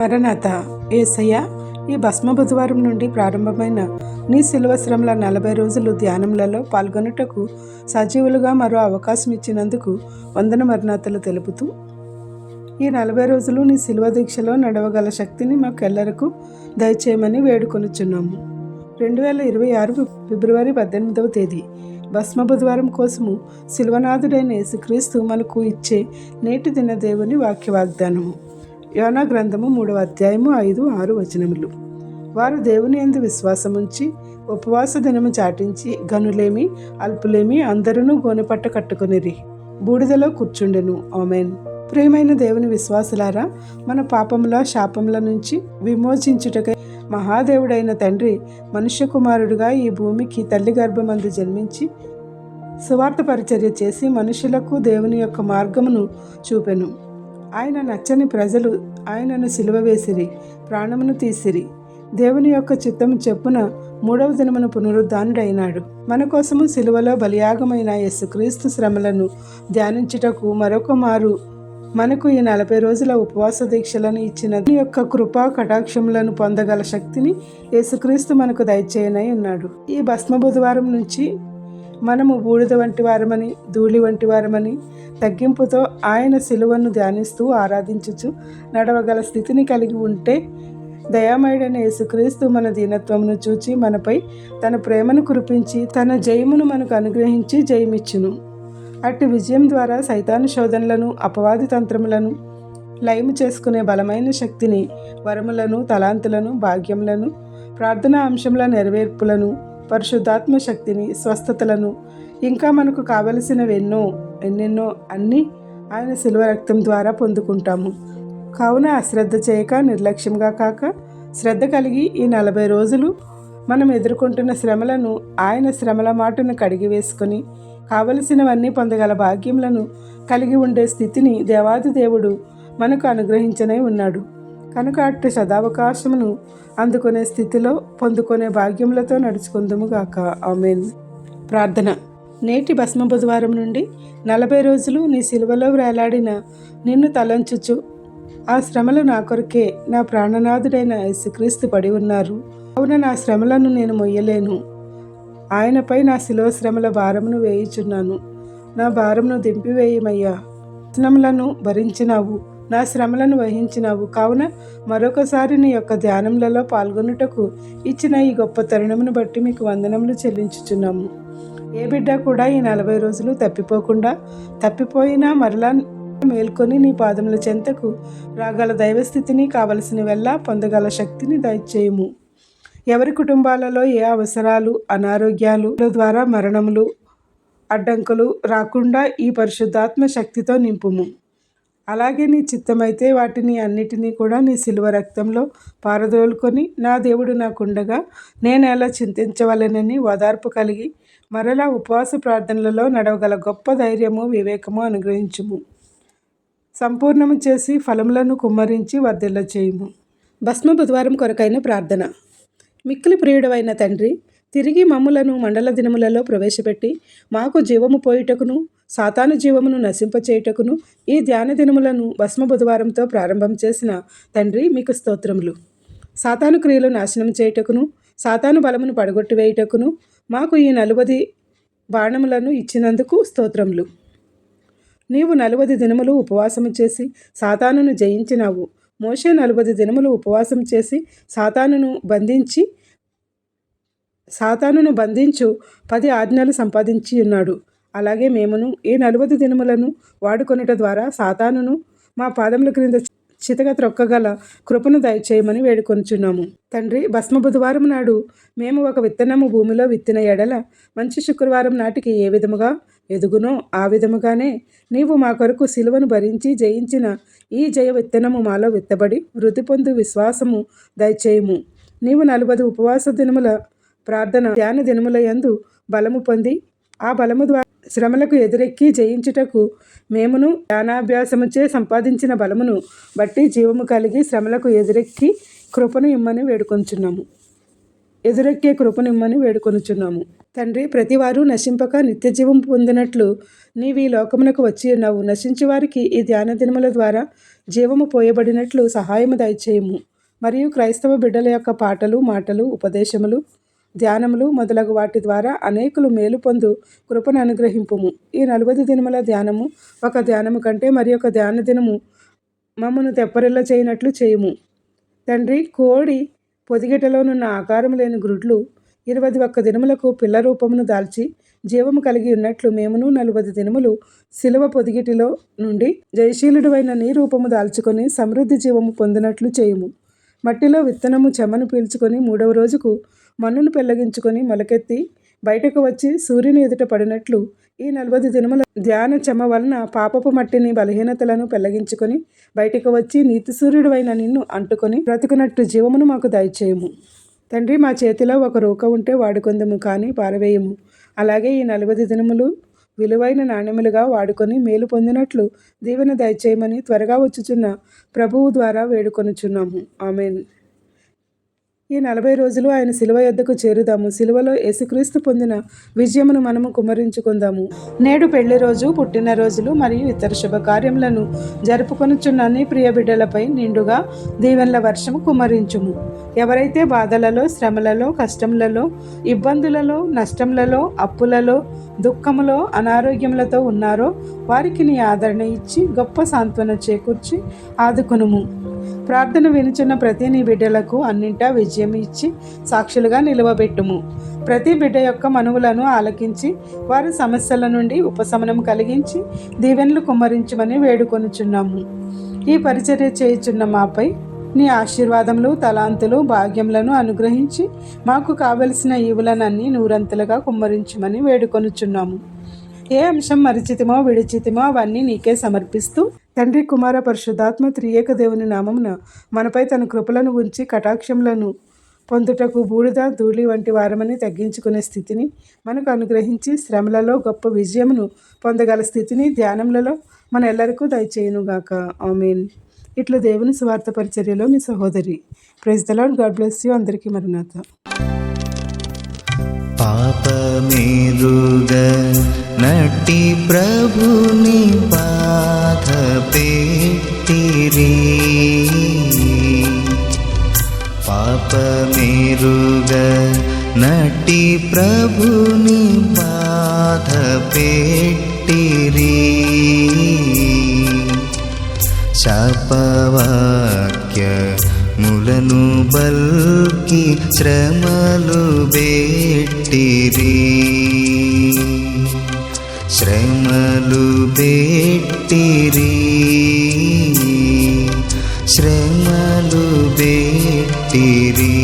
మరణాత యేసయ్య, ఈ భస్మ బుధవారం నుండి ప్రారంభమైన నీ శిలువ శ్రమల 40 రోజులు ధ్యానములలో పాల్గొనుటకు సజీవులుగా మరో అవకాశం ఇచ్చినందుకు వందన మరణాతలు తెలుపుతూ, ఈ 40 రోజులు నీ శిలువ దీక్షలో నడవగల శక్తిని మాకెల్లరకు దయచేయమని వేడుకొనుచున్నాము. 2026 ఫిబ్రవరి 18వ తేదీ భస్మ బుధవారం కోసము శిలువనాథుడైన యేసుక్రీస్తు మనకు ఇచ్చే నేటి దిన దేవుని వాక్య వాగ్దానము. యోనా గ్రంథము 3వ అధ్యాయము 5-6 వచనములు. వారు దేవుని యందు విశ్వాసముంచి ఉపవాస దినము చాటించి గనులేమి అల్పులేమి అందరూ గోనెపట్ట కట్టుకొనిరి, బూడిదలో కూర్చుండెను. ఆమేన్. ప్రియమైన దేవుని విశ్వాసులారా, మన పాపముల శాపముల నుంచి విమోచించుటకై మహాదేవుడైన తండ్రి మనుష్య కుమారుడుగా ఈ భూమికి తల్లి గర్భమందు జన్మించి సువార్త పరిచర్య చేసి మనుషులకు దేవుని యొక్క మార్గమును చూపెను. ఆయన నచ్చని ప్రజలు ఆయనను సిలువ వేసిరి, ప్రాణమును తీసిరి. దేవుని యొక్క చిత్తము చెప్పున 3వ దినమున పునరుద్ధానుడైనాడు. మన కోసము సిలువలో బలియాగమైన యేసుక్రీస్తు శ్రమలను ధ్యానించుటకు మరొక మారు మనకు ఈ 40 రోజుల ఉపవాస దీక్షలను ఇచ్చిన యొక్క కృపా కటాక్షములను పొందగల శక్తిని యేసుక్రీస్తు మనకు దయచేయనై ఉన్నాడు. ఈ భస్మ బుధవారం నుంచి మనము బూడిద వంటి వారమని, ధూళి వంటి వారమని తగ్గింపుతో ఆయన సిలువను ధ్యానిస్తూ ఆరాధించుచు నడవగల స్థితిని కలిగి ఉంటే, దయామయుడైన యేసుక్రీస్తు మన దీనత్వమును చూచి మనపై తన ప్రేమను కురిపించి తన జయమును మనకు అనుగ్రహించి జయమిచ్చును. అట్టి విజయం ద్వారా సైతాను శోధనలను, అపవాది తంత్రములను లయము చేసుకునే బలమైన శక్తిని, వరములను, తలాంతులను, భాగ్యములను, ప్రార్థనా అంశముల నెరవేర్పులను, పరిశుద్ధాత్మ శక్తిని, స్వస్థతలను, ఇంకా మనకు కావలసినవెన్నో ఎన్నెన్నో అన్నీ ఆయన శిలువ రక్తం ద్వారా పొందుకుంటాము. కావున అశ్రద్ధ చేయక, నిర్లక్ష్యంగా కాక శ్రద్ధ కలిగి ఈ 40 రోజులు మనం ఎదుర్కొంటున్న శ్రమలను ఆయన శ్రమల మాటను కడిగి వేసుకొని కావలసినవన్నీ పొందగల భాగ్యములను కలిగి ఉండే స్థితిని దేవాది దేవుడు మనకు అనుగ్రహించనే ఉన్నాడు. కనుక అట్టి సదావకాశమును అందుకునే స్థితిలో పొందుకునే భాగ్యములతో నడుచుకుందుముగాక. ఆమేన్. ప్రార్థన. నేటి భస్మ బుధవారం నుండి 40 రోజులు నీ సిలువలో వేలాడిన నిన్ను తలంచుచు ఆ శ్రమలు నా కొరకే నా ప్రాణనాథుడైన యేసుక్రీస్తు పడి ఉన్నారు. అవున నా శ్రమలను నేను మొయ్యలేను. ఆయనపై నా శిలువ శ్రమల భారమును వేయుచున్నాను. నా భారమును దింపివేయమయ్యా. శ్రమలను భరించినావు, నా శ్రమలను వహించినావు. కావున మరొకసారి నీ యొక్క ధ్యానములలో పాల్గొనుటకు ఇచ్చిన ఈ గొప్ప తరుణమును బట్టి మీకు వందనములు చెల్లించుచున్నాము. ఏ బిడ్డ కూడా ఈ 40 రోజులు తప్పిపోయినా మరలా మేల్కొని నీ పాదముల చెంతకు రాగల దైవస్థితిని, కావలసినవెల్లా పొందగల శక్తిని దయచేయము. ఎవరి కుటుంబాలలో ఏ అవసరాలు, అనారోగ్యాలు ద్వారా మరణములు, అడ్డంకులు రాకుండా ఈ పరిశుద్ధాత్మ శక్తితో నింపుము. అలాగే నీ చిత్తమైతే వాటిని అన్నిటినీ కూడా నీ శిలువ రక్తంలో పారదోలుకొని, నా దేవుడు నాకుండగా నేను ఎలా చింతించవలెనని ఓదార్పు కలిగి మరలా ఉపవాస ప్రార్థనలలో నడవగల గొప్ప ధైర్యము, వివేకము అనుగ్రహించుము. సంపూర్ణము చేసి ఫలములను కుమ్మరించి వర్ధిల్ల చేయుము. భస్మ బుధవారం కొరకైన ప్రార్థన. మిక్కిలి ప్రియుడవైన తండ్రి, తిరిగి మమ్ములను మండల దినములలో ప్రవేశపెట్టి మాకు జీవము పోయుటకును సాతాను జీవమును నశింపచేయుటకును ఈ ధ్యాన దినములను భస్మ బుధవారంతో ప్రారంభం చేసిన తండ్రి, మీకు స్తోత్రములు. సాతాను క్రియలు నాశనం చేయుటకును సాతాను బలమును పడగొట్టివేయుటకును మాకు ఈ 40 బాణములను ఇచ్చినందుకు స్తోత్రములు. నీవు 40 దినములు ఉపవాసము చేసి సాతానును జయించినావు. మోషే 40 దినములు ఉపవాసం చేసి సాతానును బంధించు 10 ఆజ్ఞలు సంపాదించి ఉన్నాడు. అలాగే మేమును ఈ 40 దినములను వాడుకొనుట ద్వారా సాతానును మా పాదముల క్రింద చితక త్రొక్కగల కృపను దయచేయమని వేడుకొనుచున్నాము. తండ్రి, భస్మ బుధవారం నాడు మేము ఒక విత్తనము భూమిలో విత్తిన ఎడల మంచి శుక్రవారం నాటికి ఏ విధముగా ఎదుగునో ఆ విధముగానే నీవు మా కొరకు సిలువను భరించి జయించిన ఈ జయ విత్తనము మాలో విత్తబడి వృద్ధి పొందు విశ్వాసము దయచేయము. నీవు 40 ఉపవాస దినముల ప్రార్థన ధ్యాన దినముల యందు బలము పొంది ఆ బలము ద్వారా శ్రమలకు ఎదురెక్కి జయించుటకు మేమును ధ్యానాభ్యాసముచే సంపాదించిన బలమును బట్టి జీవము కలిగి శ్రమలకు ఎదురెక్కే కృపను ఇమ్మని వేడుకొనుచున్నాము. తండ్రి, ప్రతివారు నశింపక నిత్యజీవం పొందినట్లు నీవు ఈ లోకమునకు వచ్చి ఉన్నావు. నశించు వారికి ఈ ధ్యాన దినముల ద్వారా జీవము పోయబడినట్లు సహాయము దయచేయము. మరియు క్రైస్తవ బిడ్డల యొక్క పాటలు, మాటలు, ఉపదేశములు, ధ్యానములు మొదలగు వాటి ద్వారా అనేకులు మేలు పొందు కృపను అనుగ్రహింపుము. ఈ 40 దినముల ధ్యానము ఒక ధ్యానము కంటే మరి ఒక ధ్యాన దినము మమ్మను తెప్పరిల్ల చేయనట్లు చేయుము. తండ్రి, కోడి పొదిగెటలోనున్న ఆకారం లేని గ్రుడ్లు 21 దినములకు పిల్ల రూపమును దాల్చి జీవము కలిగి ఉన్నట్లు మేమును 40 దినములు శిలువ పొదిగిటిలో నుండి జయశీలుడైన నీ రూపము దాల్చుకొని సమృద్ధి జీవము పొందినట్లు చేయుము. మట్టిలో విత్తనము చెమను పీల్చుకొని 3వ రోజుకు మన్నును పెళ్లగించుకొని మొలకెత్తి బయటకు వచ్చి సూర్యుని ఎదుట పడినట్లు ఈ 40 దినముల ధ్యాన చెమ వలన పాపపు మట్టిని, బలహీనతలను పెళ్లగించుకొని బయటకు వచ్చి నీతి సూర్యుడు అయిన నిన్ను అంటుకొని బ్రతుకున్నట్టు జీవమును మాకు దయచేయము. తండ్రి, మా చేతిలో ఒక రూక ఉంటే వాడుకొందుము, కానీ పారవేయము. అలాగే ఈ 40 దినములు విలువైన నాణ్యములుగా వాడుకొని మేలు పొందినట్లు దీవెన దయచేయమని త్వరగా వచ్చుచున్న ప్రభువు ద్వారా వేడుకొనుచున్నాము. ఆమెన్. ఈ 40 రోజులు ఆయన శిలువ యొద్దకు చేరుదాము. శిలువలో యేసుక్రీస్తు పొందిన విజయమును మనము కుమ్మరించుకుందాము. నేడు పెళ్లి రోజు, పుట్టినరోజులు మరియు ఇతర శుభకార్యములను జరుపుకొనుచున్న నీ ప్రియ బిడ్డలపై నిండుగా దీవెనల వర్షము కుమ్మరించుము. ఎవరైతే బాధలలో, శ్రమలలో, కష్టములలో, ఇబ్బందులలో, నష్టములలో, అప్పులలో, దుఃఖములో, అనారోగ్యములతో ఉన్నారో వారికి నీ ఆదరణ ఇచ్చి గొప్ప సాంత్వన చేకూర్చి ఆదుకొనుము. ప్రార్థన వినుచున్న ప్రతి నీ బిడ్డలకు అన్నింటా విజయం ఇచ్చి సాక్షులుగా నిలవబెట్టుము. ప్రతి బిడ్డ యొక్క మనవులను ఆలకించి వారి సమస్యల నుండి ఉపశమనం కలిగించి దీవెనలు కుమ్మరించమని వేడుకొనుచున్నాము. ఈ పరిచర్య చేయుచున్న మాపై నీ ఆశీర్వాదములు, తలాంతులు, భాగ్యములను అనుగ్రహించి మాకు కావలసిన ఈవులనన్నీ నూరంతులుగా కుమ్మరించమని వేడుకొనుచున్నాము. ఏ అంశం మరిచితిమో విడిచితిమో అవన్నీ నీకే సమర్పిస్తూ తండ్రి, కుమార, పరిశుద్ధాత్మ త్రియేక దేవుని నామమున మనపై తన కృపలను ఉంచి కటాక్షములను పొందుటకు బూడిద, ధూళి వంటి వారమని తగ్గించుకునే స్థితిని మనకు అనుగ్రహించి శ్రమలలో గొప్ప విజయమును పొందగల స్థితిని ధ్యానములలో మన ఎల్లరికూ దయచేయునుగాక. ఆమేన్. ఇట్లు దేవుని స్వార్థ పరిచర్యలో మీ సహోదరి. Praise the Lord. God bless you. అందరికీ మరణాత. పాపమేరుగ నటి ప్రభుని బాధ పెట్టిరి. పాపమేరుగ నటి ప్రభుని బాధ పెట్టిరి. శాపవాక్యములను బల్కి శ్రమలు బెట్టిరి. శ్రమలు బెట్టిరి. శ్రమలు బెట్టిరి.